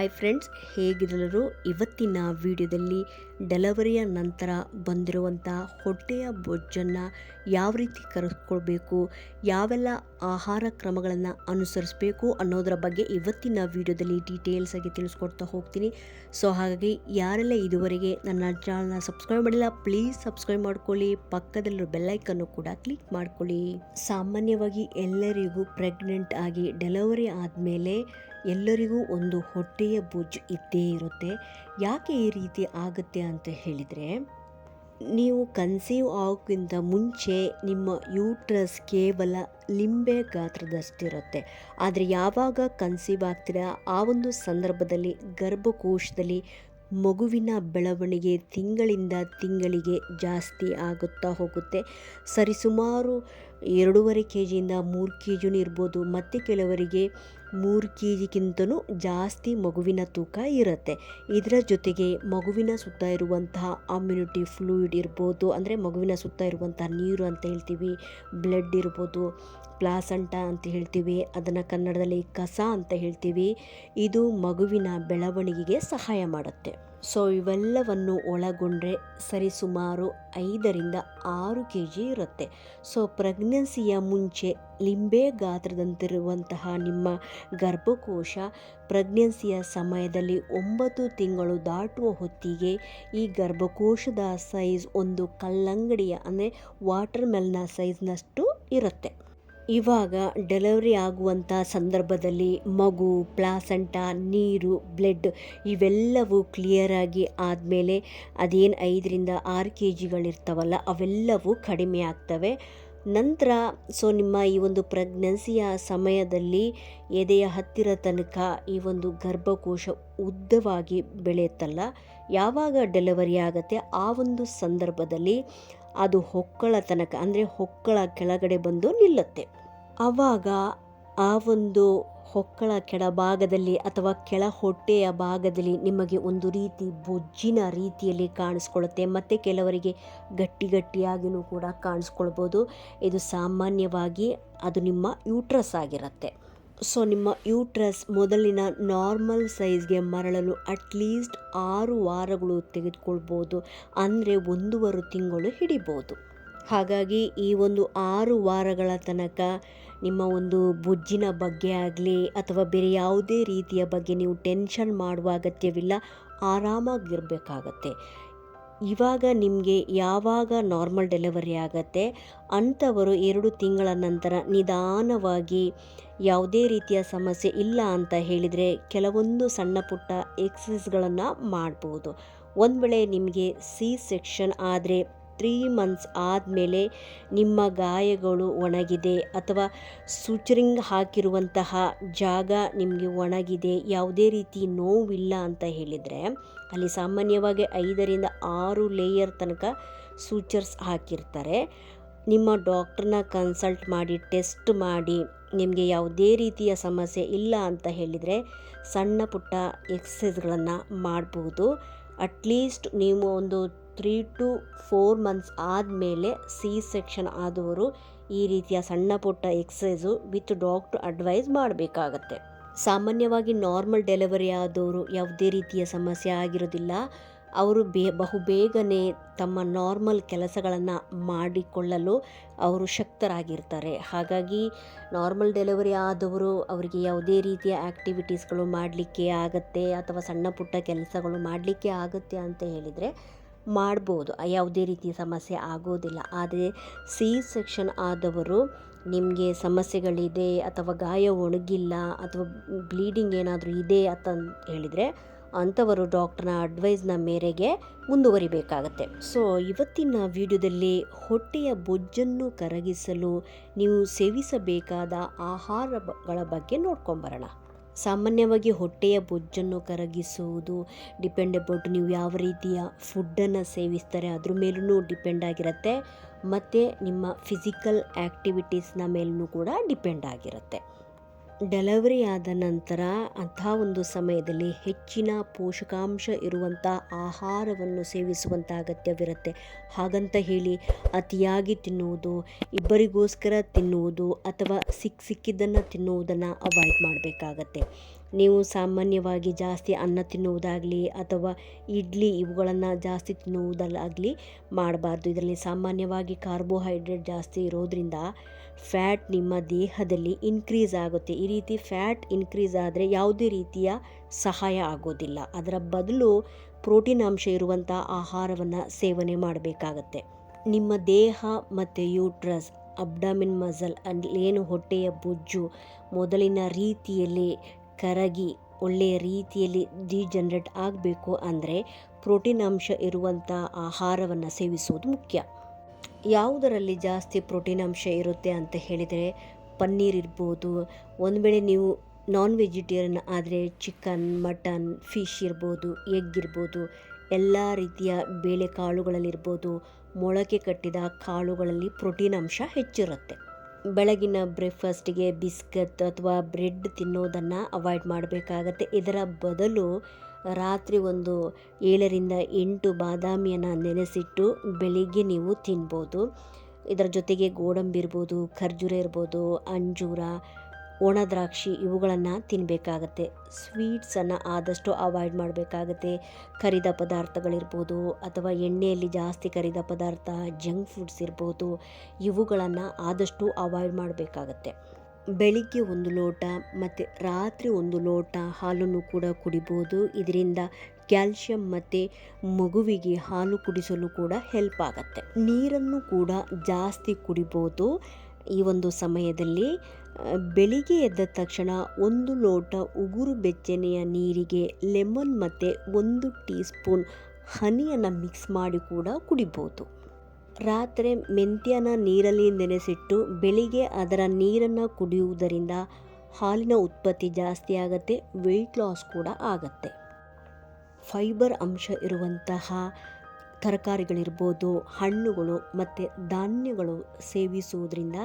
Hi friends, ಹೇಗಿರಲು ಇವತ್ತಿನ ವಿಡಿಯೋದಲ್ಲಿ ಡೆಲಿವರಿಯ ನಂತರ ಬಂದಿರುವಂಥ ಹೊಟ್ಟೆಯ ಬೊಜ್ಜನ್ನು ಯಾವ ರೀತಿ ಕರಗಿಸ್ಕೊಳ್ಬೇಕು, ಯಾವೆಲ್ಲ ಆಹಾರ ಕ್ರಮಗಳನ್ನು ಅನುಸರಿಸಬೇಕು ಅನ್ನೋದರ ಬಗ್ಗೆ ಇವತ್ತಿನ ವಿಡಿಯೋದಲ್ಲಿ ಡೀಟೇಲ್ಸ್ ಆಗಿ ತಿಳಿಸ್ಕೊಡ್ತಾ ಹೋಗ್ತೀನಿ. ಸೊ ಹಾಗಾಗಿ ಯಾರೆಲ್ಲ ಇದುವರೆಗೆ ನನ್ನ ಚಾನಲ್ನ ಸಬ್ಸ್ಕ್ರೈಬ್ ಮಾಡಿಲ್ಲ, ಪ್ಲೀಸ್ ಸಬ್ಸ್ಕ್ರೈಬ್ ಮಾಡ್ಕೊಳ್ಳಿ, ಪಕ್ಕದಲ್ಲಿರೋ ಬೆಲ್ಲೈಕನ್ನು ಕೂಡ ಕ್ಲಿಕ್ ಮಾಡ್ಕೊಳ್ಳಿ. ಸಾಮಾನ್ಯವಾಗಿ ಎಲ್ಲರಿಗೂ ಪ್ರೆಗ್ನೆಂಟ್ ಆಗಿ ಡೆಲಿವರಿ ಆದಮೇಲೆ ಎಲ್ಲರಿಗೂ ಒಂದು ಹೊಟ್ಟೆಯ ಬೊಜ್ಜು ಇದ್ದೇ ಇರುತ್ತೆ. ಯಾಕೆ ಈ ರೀತಿ ಆಗುತ್ತೆ ಅಂತ ಹೇಳಿದರೆ, ನೀವು ಕನ್ಸೀವ್ ಆಗೋಕ್ಕಿಂತ ಮುಂಚೆ ನಿಮ್ಮ ಯೂಟ್ರಸ್ ಕೇವಲ ಲಿಂಬೆ ಗಾತ್ರದಷ್ಟಿರುತ್ತೆ. ಆದರೆ ಯಾವಾಗ ಕನ್ಸೀವ್ ಆಗ್ತೀರಾ ಆ ಒಂದು ಸಂದರ್ಭದಲ್ಲಿ ಗರ್ಭಕೋಶದಲ್ಲಿ ಮಗುವಿನ ಬೆಳವಣಿಗೆ ತಿಂಗಳಿಂದ ತಿಂಗಳಿಗೆ ಜಾಸ್ತಿ ಆಗುತ್ತಾ ಹೋಗುತ್ತೆ. ಸರಿಸುಮಾರು 2.5 kgಯಿಂದ 3 kg ಇರ್ಬೋದು, ಮತ್ತು ಕೆಲವರಿಗೆ 3 kgಕ್ಕಿಂತಲೂ ಜಾಸ್ತಿ ಮಗುವಿನ ತೂಕ ಇರುತ್ತೆ. ಇದರ ಜೊತೆಗೆ ಮಗುವಿನ ಸುತ್ತ ಇರುವಂತಹ ಅಮ್ಯುನಿಟಿ ಫ್ಲೂಯಿಡ್ ಇರ್ಬೋದು, ಅಂದರೆ ಮಗುವಿನ ಸುತ್ತ ಇರುವಂತಹ ನೀರು ಅಂತ ಹೇಳ್ತೀವಿ, ಬ್ಲಡ್ ಇರ್ಬೋದು, ಪ್ಲಾಸಂಟ ಅಂತ ಹೇಳ್ತೀವಿ, ಅದನ್ನು ಕನ್ನಡದಲ್ಲಿ ಕಸ ಅಂತ ಹೇಳ್ತೀವಿ. ಇದು ಮಗುವಿನ ಬೆಳವಣಿಗೆಗೆ ಸಹಾಯ ಮಾಡುತ್ತೆ. ಸೊ ಇವೆಲ್ಲವನ್ನು ಒಳಗೊಂಡ್ರೆ ಸರಿಸುಮಾರು 5ರಿಂದ 6 kg ಇರುತ್ತೆ. ಸೊ ಪ್ರೆಗ್ನೆನ್ಸಿಯ ಮುಂಚೆ ಲಿಂಬೆ ಗಾತ್ರದಂತಿರುವಂತಹ ನಿಮ್ಮ ಗರ್ಭಕೋಶ ಪ್ರೆಗ್ನೆನ್ಸಿಯ ಸಮಯದಲ್ಲಿ 9 ತಿಂಗಳು ದಾಟುವ ಹೊತ್ತಿಗೆ ಈ ಗರ್ಭಕೋಶದ ಸೈಜ್ ಒಂದು ಕಲ್ಲಂಗಡಿಯ, ಅಂದರೆ ವಾಟರ್ ಮೆಲನ್ನ ಸೈಜ್ನಷ್ಟು ಇರುತ್ತೆ. ಇವಾಗ ಡೆಲಿವರಿ ಆಗುವಂಥ ಸಂದರ್ಭದಲ್ಲಿ ಮಗು, ಪ್ಲಾಸಂಟ, ನೀರು, ಬ್ಲಡ್ ಇವೆಲ್ಲವೂ ಕ್ಲಿಯರಾಗಿ ಆದಮೇಲೆ ಅದೇನು 5ರಿಂದ 6 kgಗಳಿರ್ತಾವಲ್ಲ ಅವೆಲ್ಲವೂ ಕಡಿಮೆ ಆಗ್ತವೆ. ನಂತರ ನಿಮ್ಮ ಈ ಒಂದು ಪ್ರೆಗ್ನೆನ್ಸಿಯ ಸಮಯದಲ್ಲಿ ಎದೆಯ ಹತ್ತಿರ ತನಕ ಈ ಒಂದು ಗರ್ಭಕೋಶ ಉದ್ದವಾಗಿ ಬೆಳೆಯುತ್ತಲ್ಲ, ಯಾವಾಗ ಡೆಲಿವರಿ ಆಗುತ್ತೆ ಆ ಒಂದು ಸಂದರ್ಭದಲ್ಲಿ ಅದು ಹೊಕ್ಕಳ ತನಕ, ಅಂದರೆ ಹೊಕ್ಕಳ ಕೆಳಗಡೆ ಬಂದು ನಿಲ್ಲುತ್ತೆ. ಆವಾಗ ಆ ಒಂದು ಹೊಕ್ಕಳ ಕೆಳಭಾಗದಲ್ಲಿ ಅಥವಾ ಕೆಳ ಹೊಟ್ಟೆಯ ಭಾಗದಲ್ಲಿ ನಿಮಗೆ ಒಂದು ರೀತಿ ಬೊಜ್ಜಿನ ರೀತಿಯಲ್ಲಿ ಕಾಣಿಸ್ಕೊಳ್ಳುತ್ತೆ, ಮತ್ತು ಕೆಲವರಿಗೆ ಗಟ್ಟಿಯಾಗಿಯೂ ಕೂಡ ಕಾಣಿಸ್ಕೊಳ್ಬೋದು. ಇದು ಸಾಮಾನ್ಯವಾಗಿ ಅದು ನಿಮ್ಮ ಯೂಟ್ರಸ್ ಆಗಿರುತ್ತೆ. ಸೊ ನಿಮ್ಮ ಯೂಟ್ರಸ್ ಮೊದಲಿನ ನಾರ್ಮಲ್ ಸೈಜ್ಗೆ ಮರಳಲು ಅಟ್ಲೀಸ್ಟ್ 6 ವಾರಗಳು ತೆಗೆದುಕೊಳ್ಬೋದು, ಅಂದರೆ 1.5 ತಿಂಗಳು ಹಿಡಿಬೋದು. ಹಾಗಾಗಿ ಈ ಒಂದು 6 ವಾರಗಳ ತನಕ ನಿಮ್ಮ ಒಂದು ಬೊಜ್ಜಿನ ಬಗ್ಗೆ ಆಗಲಿ ಅಥವಾ ಬೇರೆ ಯಾವುದೇ ರೀತಿಯ ಬಗ್ಗೆ ನೀವು ಟೆನ್ಷನ್ ಮಾಡುವ ಅಗತ್ಯವಿಲ್ಲ, ಆರಾಮಾಗಿರಬೇಕಾಗತ್ತೆ. ಇವಾಗ ನಿಮಗೆ ಯಾವಾಗ ನಾರ್ಮಲ್ ಡೆಲಿವರಿ ಆಗುತ್ತೆ ಅಂಥವರು 2 ತಿಂಗಳ ನಂತರ ನಿಧಾನವಾಗಿ ಯಾವುದೇ ರೀತಿಯ ಸಮಸ್ಯೆ ಇಲ್ಲ ಅಂತ ಹೇಳಿದರೆ ಕೆಲವೊಂದು ಸಣ್ಣ ಪುಟ್ಟ ಎಕ್ಸಸೈಸ್ಗಳನ್ನು ಮಾಡ್ಬೋದು. ಒಂದು ವೇಳೆ ನಿಮಗೆ ಸಿ ಸೆಕ್ಷನ್ ಆದರೆ 3 months ಆದಮೇಲೆ ನಿಮ್ಮ ಗಾಯಗಳು ಒಣಗಿದೆ ಅಥವಾ ಸುಚರಿಂಗ್ ಹಾಕಿರುವಂತಹ ಜಾಗ ನಿಮಗೆ ಒಣಗಿದೆ, ಯಾವುದೇ ರೀತಿ ನೋವಿಲ್ಲ ಅಂತ ಹೇಳಿದರೆ ಅಲ್ಲಿ ಸಾಮಾನ್ಯವಾಗಿ 5ರಿಂದ 6 ಲೇಯರ್ ತನಕ ಸೂಚರ್ಸ್ ಹಾಕಿರ್ತಾರೆ. ನಿಮ್ಮ ಡಾಕ್ಟ್ರನ್ನ ಕನ್ಸಲ್ಟ್ ಮಾಡಿ ಟೆಸ್ಟ್ ಮಾಡಿ ನಿಮಗೆ ಯಾವುದೇ ರೀತಿಯ ಸಮಸ್ಯೆ ಇಲ್ಲ ಅಂತ ಹೇಳಿದರೆ ಸಣ್ಣ ಪುಟ್ಟ ಎಕ್ಸಸೈಸ್ಗಳನ್ನು ಮಾಡ್ಬೋದು. ಅಟ್ಲೀಸ್ಟ್ ನೀವು ಒಂದು 3 to 4 months ಆದಮೇಲೆ ಸಿ ಸೆಕ್ಷನ್ ಆದವರು ಈ ರೀತಿಯ ಸಣ್ಣ ಪುಟ್ಟ ಎಕ್ಸಸೈಸು ವಿತ್ ಡಾಕ್ಟ್ರ್ ಅಡ್ವೈಸ್ ಮಾಡಬೇಕಾಗತ್ತೆ. ಸಾಮಾನ್ಯವಾಗಿ ನಾರ್ಮಲ್ ಡೆಲಿವರಿ ಆದವರು ಯಾವುದೇ ರೀತಿಯ ಸಮಸ್ಯೆ ಆಗಿರೋದಿಲ್ಲ. ಅವರು ಬಹುಬೇಗನೆ ತಮ್ಮ ನಾರ್ಮಲ್ ಕೆಲಸಗಳನ್ನು ಮಾಡಿಕೊಳ್ಳಲು ಅವರು ಶಕ್ತರಾಗಿರ್ತಾರೆ. ಹಾಗಾಗಿ ನಾರ್ಮಲ್ ಡೆಲಿವರಿ ಆದವರು ಅವರಿಗೆ ಯಾವುದೇ ರೀತಿಯ ಆ್ಯಕ್ಟಿವಿಟೀಸ್ಗಳು ಮಾಡಲಿಕ್ಕೆ ಆಗುತ್ತೆ ಅಥವಾ ಸಣ್ಣ ಪುಟ್ಟ ಕೆಲಸಗಳು ಮಾಡಲಿಕ್ಕೆ ಆಗುತ್ತೆ ಅಂತ ಹೇಳಿದರೆ ಮಾಡ್ಬೋದು, ಯಾವುದೇ ರೀತಿಯ ಸಮಸ್ಯೆ ಆಗೋದಿಲ್ಲ. ಆದರೆ ಸಿ ಸೆಕ್ಷನ್ ಆದವರು ನಿಮಗೆ ಸಮಸ್ಯೆಗಳಿದೆ ಅಥವಾ ಗಾಯ ಒಣಗಿಲ್ಲ ಅಥವಾ ಬ್ಲೀಡಿಂಗ್ ಏನಾದರೂ ಇದೆ ಅಂತ ಹೇಳಿದರೆ ಅಂಥವರು ಡಾಕ್ಟ್ರನ ಅಡ್ವೈಸ್ನ ಮೇರೆಗೆ ಮುಂದುವರಿಬೇಕಾಗತ್ತೆ. ಸೊ ಇವತ್ತಿನ ವಿಡಿಯೋದಲ್ಲಿ ಹೊಟ್ಟೆಯ ಬೊಜ್ಜನ್ನು ಕರಗಿಸಲು ನೀವು ಸೇವಿಸಬೇಕಾದ ಆಹಾರಗಳ ಬಗ್ಗೆ ನೋಡ್ಕೊಂಬರೋಣ. ಸಾಮಾನ್ಯವಾಗಿ ಹೊಟ್ಟೆಯ ಬೊಜ್ಜನ್ನು ಕರಗಿಸುವುದು ಡಿಪೆಂಡ್ ಅಬೌಟ್ ನೀವು ಯಾವ ರೀತಿಯ ಫುಡ್ಡನ್ನು ಸೇವಿಸ್ತಾರೆ ಅದ್ರ ಮೇಲೂ ಡಿಪೆಂಡ್ ಆಗಿರುತ್ತೆ, ಮತ್ತು ನಿಮ್ಮ ಫಿಸಿಕಲ್ ಆ್ಯಕ್ಟಿವಿಟೀಸ್ನ ಮೇಲೂ ಕೂಡ ಡಿಪೆಂಡ್ ಆಗಿರುತ್ತೆ. ಡೆಲಿವರಿ ಆದ ನಂತರ ಅಂಥ ಒಂದು ಸಮಯದಲ್ಲಿ ಹೆಚ್ಚಿನ ಪೋಷಕಾಂಶ ಇರುವಂಥ ಆಹಾರವನ್ನು ಸೇವಿಸುವಂಥ ಅಗತ್ಯವಿರುತ್ತೆ. ಹಾಗಂತ ಹೇಳಿ ಅತಿಯಾಗಿ ತಿನ್ನುವುದು, ಇಬ್ಬರಿಗೋಸ್ಕರ ತಿನ್ನುವುದು ಅಥವಾ ಸಿಕ್ಕಿದ್ದನ್ನು ತಿನ್ನುವುದನ್ನು ಅವಾಯ್ಡ್ ಮಾಡಬೇಕಾಗತ್ತೆ. ನೀವು ಸಾಮಾನ್ಯವಾಗಿ ಜಾಸ್ತಿ ಅನ್ನ ತಿನ್ನುವುದಾಗಲಿ ಅಥವಾ ಇಡ್ಲಿ ಇವುಗಳನ್ನು ಜಾಸ್ತಿ ತಿನ್ನುವುದಲ್ಲಾಗಲಿ ಮಾಡಬಾರ್ದು. ಇದರಲ್ಲಿ ಸಾಮಾನ್ಯವಾಗಿ ಕಾರ್ಬೋಹೈಡ್ರೇಟ್ ಜಾಸ್ತಿ ಇರೋದ್ರಿಂದ ಫ್ಯಾಟ್ ನಿಮ್ಮ ದೇಹದಲ್ಲಿ ಇನ್ಕ್ರೀಸ್ ಆಗುತ್ತೆ. ಈ ರೀತಿ ಫ್ಯಾಟ್ ಇನ್ಕ್ರೀಸ್ ಆದರೆ ಯಾವುದೇ ರೀತಿಯ ಸಹಾಯ ಆಗೋದಿಲ್ಲ. ಅದರ ಬದಲು ಪ್ರೋಟೀನ್ ಅಂಶ ಇರುವಂಥ ಆಹಾರವನ್ನು ಸೇವನೆ ಮಾಡಬೇಕಾಗತ್ತೆ. ನಿಮ್ಮ ದೇಹ ಮತ್ತು ಯೂಟ್ರಸ್, ಅಬ್ಡಮಿನ್ ಮಸಲ್ ಏನು ಹೊಟ್ಟೆಯ ಬೊಜ್ಜು ಮೊದಲಿನ ರೀತಿಯಲ್ಲಿ ಕರಗಿ ಒಳ್ಳೆಯ ರೀತಿಯಲ್ಲಿ ಡಿಜನರೇಟ್ ಆಗಬೇಕು ಅಂದರೆ ಪ್ರೋಟೀನ್ ಅಂಶ ಇರುವಂಥ ಆಹಾರವನ್ನು ಸೇವಿಸುವುದು ಮುಖ್ಯ. ಯಾವುದರಲ್ಲಿ ಜಾಸ್ತಿ ಪ್ರೋಟೀನ್ ಅಂಶ ಇರುತ್ತೆ ಅಂತ ಹೇಳಿದರೆ ಪನ್ನೀರ್ ಇರ್ಬೋದು. ಒಂದು ವೇಳೆ ನೀವು ನಾನ್ ವೆಜಿಟೇರಿಯನ್ ಆದರೆ ಚಿಕನ್, ಮಟನ್, ಫಿಶ್ ಇರ್ಬೋದು, ಎಗ್ ಇರ್ಬೋದು. ಎಲ್ಲ ರೀತಿಯ ಬೇಳೆಕಾಳುಗಳಲ್ಲಿರ್ಬೋದು, ಮೊಳಕೆ ಕಟ್ಟಿದ ಕಾಳುಗಳಲ್ಲಿ ಪ್ರೋಟೀನ್ ಅಂಶ ಹೆಚ್ಚಿರುತ್ತೆ. ಬೆಳಗಿನ ಬ್ರೇಕ್ಫಾಸ್ಟಿಗೆ ಬಿಸ್ಕತ್ ಅಥವಾ ಬ್ರೆಡ್ ತಿನ್ನೋದನ್ನು ಅವಾಯ್ಡ್ ಮಾಡಬೇಕಾಗತ್ತೆ. ಇದರ ಬದಲು ರಾತ್ರಿ ಒಂದು 7-8 ಬಾದಾಮಿಯನ್ನು ನೆನೆಸಿಟ್ಟು ಬೆಳಿಗ್ಗೆ ನೀವು ತಿನ್ಬೋದು. ಇದರ ಜೊತೆಗೆ ಗೋಡಂಬಿ ಇರ್ಬೋದು, ಖರ್ಜೂರ ಇರ್ಬೋದು, ಅಂಜೂರ, ಒಣ ದ್ರಾಕ್ಷಿ ಇವುಗಳನ್ನು ತಿನ್ನಬೇಕಾಗತ್ತೆ. ಸ್ವೀಟ್ಸನ್ನು ಆದಷ್ಟು ಅವಾಯ್ಡ್ ಮಾಡಬೇಕಾಗತ್ತೆ. ಕರಿದ ಪದಾರ್ಥಗಳಿರ್ಬೋದು ಅಥವಾ ಎಣ್ಣೆಯಲ್ಲಿ ಜಾಸ್ತಿ ಕರಿದ ಪದಾರ್ಥ, ಜಂಕ್ ಫುಡ್ಸ್ ಇರ್ಬೋದು, ಇವುಗಳನ್ನು ಆದಷ್ಟು ಅವಾಯ್ಡ್ ಮಾಡಬೇಕಾಗತ್ತೆ. ಬೆಳಿಗ್ಗೆ 1 ಲೋಟ ಮತ್ತು ರಾತ್ರಿ 1 ಲೋಟ ಹಾಲನ್ನು ಕೂಡ ಕುಡಿಬೋದು. ಇದರಿಂದ ಕ್ಯಾಲ್ಶಿಯಂ ಮತ್ತು ಮಗುವಿಗೆ ಹಾಲು ಕುಡಿಸಲು ಕೂಡ ಹೆಲ್ಪ್ ಆಗುತ್ತೆ. ನೀರನ್ನು ಕೂಡ ಜಾಸ್ತಿ ಕುಡಿಬೋದು. ಈ ಒಂದು ಸಮಯದಲ್ಲಿ ಬೆಳಿಗ್ಗೆ ಎದ್ದ ತಕ್ಷಣ 1 ಲೋಟ ಉಗುರು ಬೆಚ್ಚನೆಯ ನೀರಿಗೆ ಲೆಮನ್ ಮತ್ತು 1 ಟೀ ಸ್ಪೂನ್ ಹನಿಯನ್ನು ಮಿಕ್ಸ್ ಮಾಡಿ ಕೂಡ ಕುಡಿಬೋದು. ರಾತ್ರಿ ಮೆಂತ್ಯನ ನೀರಲ್ಲಿ ನೆನೆಸಿಟ್ಟು ಬೆಳಿಗ್ಗೆ ಅದರ ನೀರನ್ನು ಕುಡಿಯುವುದರಿಂದ ಹಾಲಿನ ಉತ್ಪತ್ತಿ ಜಾಸ್ತಿ ಆಗುತ್ತೆ, ವೆಯ್ಟ್ ಲಾಸ್ ಕೂಡ ಆಗುತ್ತೆ. ಫೈಬರ್ ಅಂಶ ಇರುವಂತಹ ತರಕಾರಿಗಳಿರ್ಬೋದು, ಹಣ್ಣುಗಳು ಮತ್ತು ಧಾನ್ಯಗಳು ಸೇವಿಸುವುದರಿಂದ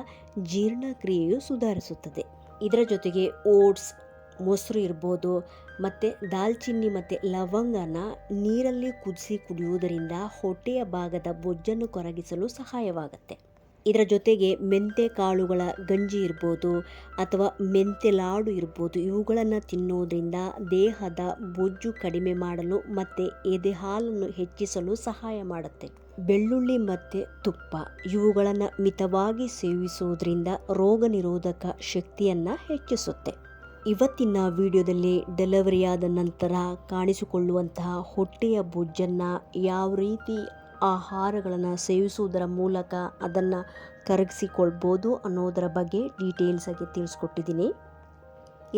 ಜೀರ್ಣಕ್ರಿಯೆಯು ಸುಧಾರಿಸುತ್ತದೆ. ಇದರ ಜೊತೆಗೆ ಓಟ್ಸ್, ಮೊಸರು ಇರ್ಬೋದು ಮತ್ತು ದಾಲ್ಚಿನ್ನಿ ಮತ್ತು ಲವಂಗನ ನೀರಲ್ಲಿ ಕುದಿಸಿ ಕುಡಿಯುವುದರಿಂದ ಹೊಟ್ಟೆಯ ಭಾಗದ ಬೊಜ್ಜನ್ನು ಕರಗಿಸಲು ಸಹಾಯವಾಗುತ್ತೆ. ಇದರ ಜೊತೆಗೆ ಮೆಂತೆ ಕಾಳುಗಳ ಗಂಜಿ ಇರ್ಬೋದು ಅಥವಾ ಮೆಂತೆ ಲಾಡು ಇರ್ಬೋದು, ಇವುಗಳನ್ನು ತಿನ್ನುವುದರಿಂದ ದೇಹದ ಬೊಜ್ಜು ಕಡಿಮೆ ಮಾಡಲು ಮತ್ತು ಎದೆ ಹಾಲನ್ನು ಹೆಚ್ಚಿಸಲು ಸಹಾಯ ಮಾಡುತ್ತೆ. ಬೆಳ್ಳುಳ್ಳಿ ಮತ್ತು ತುಪ್ಪ ಇವುಗಳನ್ನು ಮಿತವಾಗಿ ಸೇವಿಸುವುದರಿಂದ ರೋಗ ನಿರೋಧಕ ಶಕ್ತಿಯನ್ನು ಹೆಚ್ಚಿಸುತ್ತೆ. ಇವತ್ತಿನ ವಿಡಿಯೋದಲ್ಲಿ ಡೆಲಿವರಿಯಾದ ನಂತರ ಕಾಣಿಸಿಕೊಳ್ಳುವಂತಹ ಹೊಟ್ಟೆಯ ಬೊಜ್ಜನ್ನು ಯಾವ ರೀತಿ ಆಹಾರಗಳನ್ನು ಸೇವಿಸುವುದರ ಮೂಲಕ ಅದನ್ನು ಕರಗಿಸಿಕೊಳ್ಬೋದು ಅನ್ನೋದರ ಬಗ್ಗೆ ಡೀಟೇಲ್ಸಾಗಿ ತಿಳಿಸ್ಕೊಟ್ಟಿದ್ದೀನಿ.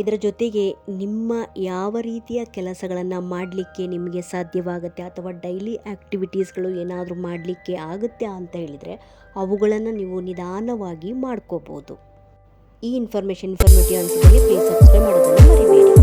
ಇದರ ಜೊತೆಗೆ ನಿಮ್ಮ ಯಾವ ರೀತಿಯ ಕೆಲಸಗಳನ್ನು ಮಾಡಲಿಕ್ಕೆ ನಿಮಗೆ ಸಾಧ್ಯವಾಗುತ್ತೆ ಅಥವಾ ಡೈಲಿ ಆ್ಯಕ್ಟಿವಿಟೀಸ್ಗಳು ಏನಾದರೂ ಮಾಡಲಿಕ್ಕೆ ಆಗುತ್ತೆ ಅಂತ ಹೇಳಿದರೆ ಅವುಗಳನ್ನು ನೀವು ನಿಧಾನವಾಗಿ ಮಾಡ್ಕೋಬೋದು. ಈ ಇನ್ಫಾರ್ಮೇಟಿವ್ ಅನಿಸಿದರೆ ಪ್ಲೀಸ್ ಸಬ್ಸ್ಕ್ರೈಬ್ ಮಾಡೋದನ್ನು ಮರಿಬೇಡಿ.